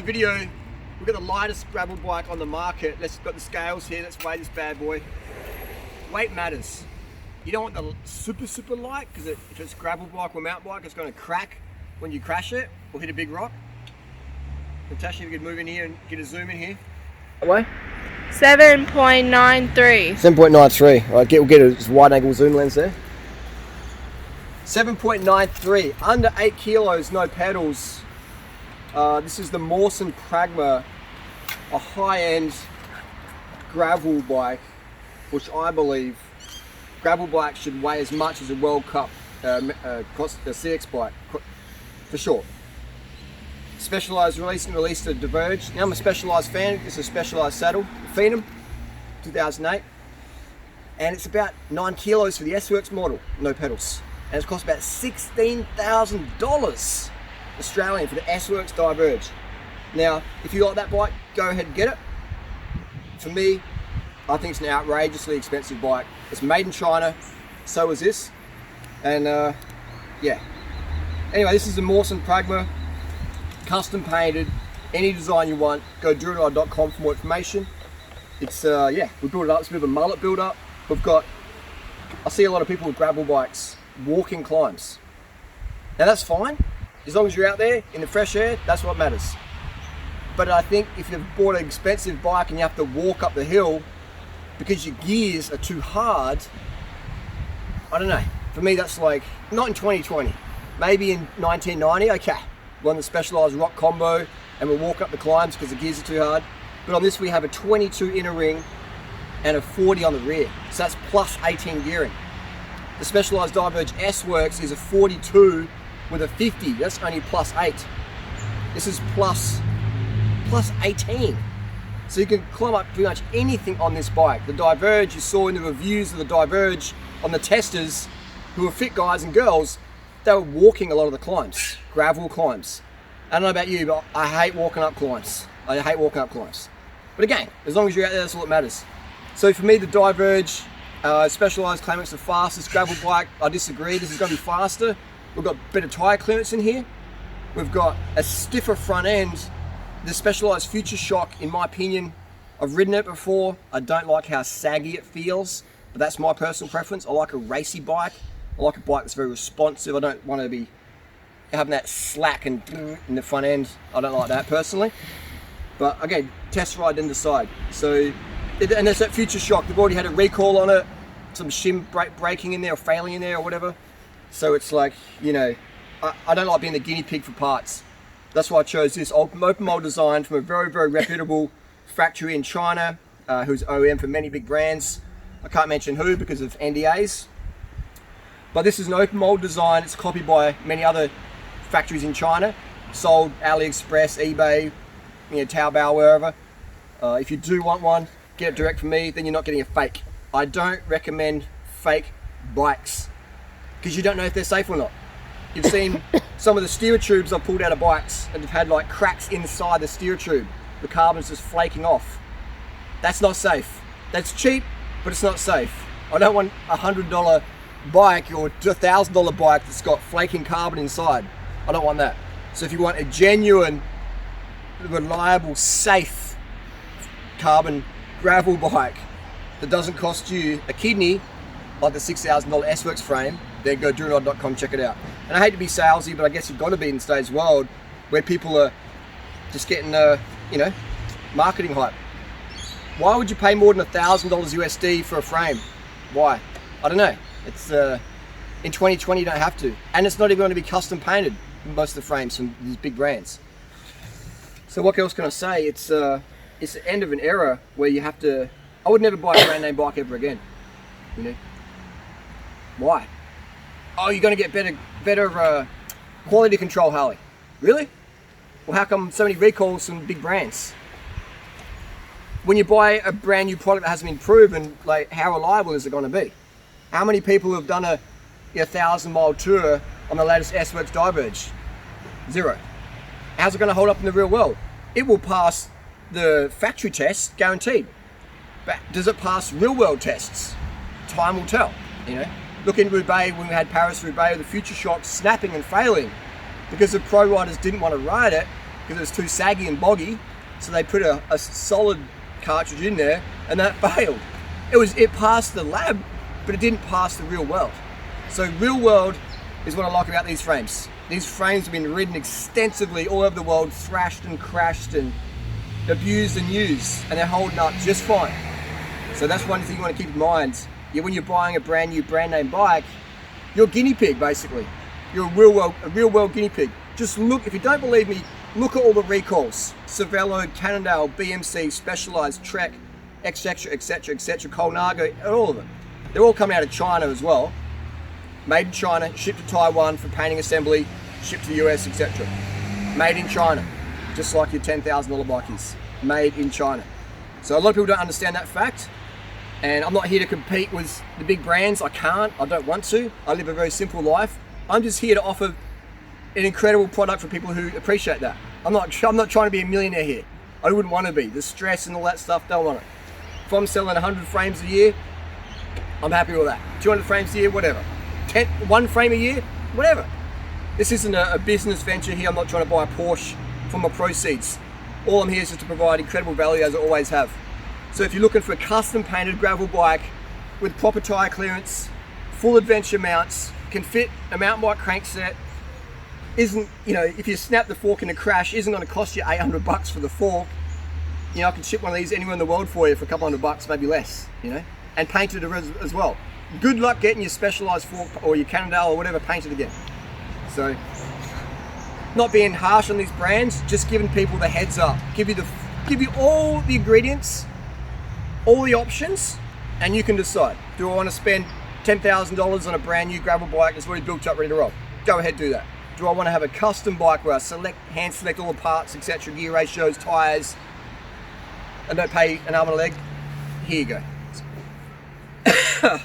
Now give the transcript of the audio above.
the video. We've got the lightest gravel bike on the market. Let's got the scales here. Let's weigh this bad boy. Weight matters. You don't want the super light because if it's gravel bike or mountain bike, it's going to crack when you crash it or hit a big rock. Natasha, if you could move in here and get a zoom in here. That way. 7.93. 7.93. All right, we'll get a wide angle zoom lens there. 7.93, under 8 kilos, no pedals. This is the Mawson Pragma, a high-end gravel bike, which I believe gravel bikes should weigh as much as a World Cup CX bike, for sure. Specialized released a Diverge. Now I'm a Specialized fan. It's a Specialized saddle, Phenom, 2008, and it's about 9 kilos for the S-Works model, no pedals, and it's cost about $16,000 Australian for the S-Works Diverge. Now, if you like that bike, go ahead and get it. For me, I think it's an outrageously expensive bike. It's made in China, so is this, and yeah. Anyway, this is the Mawson Pragma, custom painted, any design you want. Go Durianrider.com for more information. It's yeah, we built it up. It's a bit of a mullet build up. I see a lot of people with gravel bikes walking climbs. Now that's fine, as long as you're out there in the fresh air. That's what matters. But I think if you've bought an expensive bike and you have to walk up the hill because your gears are too hard, I don't know. For me, that's like, not in 2020. Maybe in 1990, okay. We're on the Specialized rock combo and we'll walk up the climbs because the gears are too hard. But on this, we have a 22 inner ring and a 40 on the rear. So that's plus 18 gearing. The Specialized Diverge S-Works is a 42 with a 50. That's only plus 8. This is plus 18. So you can climb up pretty much anything on this bike. The Diverge, you saw in the reviews of the Diverge on the testers, who are fit guys and girls, they were walking a lot of the climbs, gravel climbs. I don't know about you, but I hate walking up climbs. I hate walking up climbs. But again, as long as you're out there, that's all that matters. So for me, the Diverge, Specialized claim it's the fastest gravel bike. I disagree. This is going to be faster. We've got better tire clearance in here. We've got a stiffer front end. The Specialized Future Shock, in my opinion, I've ridden it before. I don't like how saggy it feels, but that's my personal preference. I like a racy bike. I like a bike that's very responsive. I don't want to be having that slack and in the front end. I don't like that personally. But again, test ride then decide. So, and there's that Future Shock. They've already had a recall on it, some shim breaking in there or failing in there or whatever. So it's like, you know, I don't like being the guinea pig for parts. That's why I chose this open mold design from a very reputable factory in China, who's OEM for many big brands. I can't mention who because of NDAs. But this is an open mold design. It's copied by many other factories in China, sold AliExpress, eBay, you know, Taobao, wherever. If you do want one, get it direct from me, then you're not getting a fake. I don't recommend fake bikes because you don't know if they're safe or not. You've seen some of the steer tubes I've pulled out of bikes and they've had like cracks inside the steer tube. The carbon's just flaking off. That's not safe. That's cheap, but it's not safe. I don't want a $100 bike or $1,000 bike that's got flaking carbon inside. I don't want that. So if you want a genuine, reliable, safe carbon gravel bike that doesn't cost you a kidney, like the $6,000 S-Works frame, then go Durianrider.com, check it out. And I hate to be salesy, but I guess you've got to be in today's world where people are just getting, you know, marketing hype. Why would you pay more than $1,000 USD for a frame? Why? I don't know. It's in 2020 you don't have to, and it's not even going to be custom painted. Most of the frames from these big brands. So what else can I say? It's the end of an era where you have to. I would never buy a brand name bike ever again. You know why? Oh, you're going to get better quality control, Harley. Really? Well, how come so many recalls from big brands? When you buy a brand new product that hasn't been proven, like how reliable is it going to be? How many people have done a 1,000-mile tour on the latest S-Works Diverge? 0. How's it going to hold up in the real world? It will pass the factory tests, guaranteed. But does it pass real world tests? Time will tell, you know. Look in Roubaix, when we had Paris-Roubaix, the Future Shock snapping and failing because the pro riders didn't want to ride it because it was too saggy and boggy. So they put a solid cartridge in there, and that failed. It passed the lab, but it didn't pass the real world. So real world is what I like about these frames. These frames have been ridden extensively all over the world, thrashed and crashed and abused and used, and they're holding up just fine. So that's one thing you want to keep in mind. When you're buying a brand new brand name bike, you're a guinea pig basically. You're a real world guinea pig. Just look, if you don't believe me, look at all the recalls. Cervelo, Cannondale, BMC, Specialized, Trek, etc, etc, etc, Colnago, all of them. They're all coming out of China as well. Made in China, shipped to Taiwan for painting assembly, shipped to the US, etc. Made in China, just like your $10,000 bike is. Made in China. So a lot of people don't understand that fact. And I'm not here to compete with the big brands. I can't, I don't want to. I live a very simple life. I'm just here to offer an incredible product for people who appreciate that. I'm not trying to be a millionaire here. I wouldn't want to be. The stress and all that stuff, don't want it. If I'm selling 100 frames a year, I'm happy with that. 200 frames a year, whatever. 1 frame a year, whatever. This isn't a business venture here. I'm not trying to buy a Porsche for my proceeds. All I'm here is just to provide incredible value, as I always have. So if you're looking for a custom painted gravel bike with proper tire clearance, full adventure mounts, can fit a mountain bike crankset, isn't, if you snap the fork in a crash, isn't going to cost you $800 for the fork. I can ship one of these anywhere in the world for you for a couple $100, maybe less, and painted as well. Good luck getting your Specialized fork or your Cannondale or whatever painted again. So, not being harsh on these brands, just giving people the heads up. Give you all the ingredients, all the options, and you can decide. Do I want to spend $10,000 on a brand new gravel bike that's already built up, ready to roll? Go ahead, do that. Do I want to have a custom bike where I hand select all the parts, etc., gear ratios, tires, and don't pay an arm and a leg? Here you go.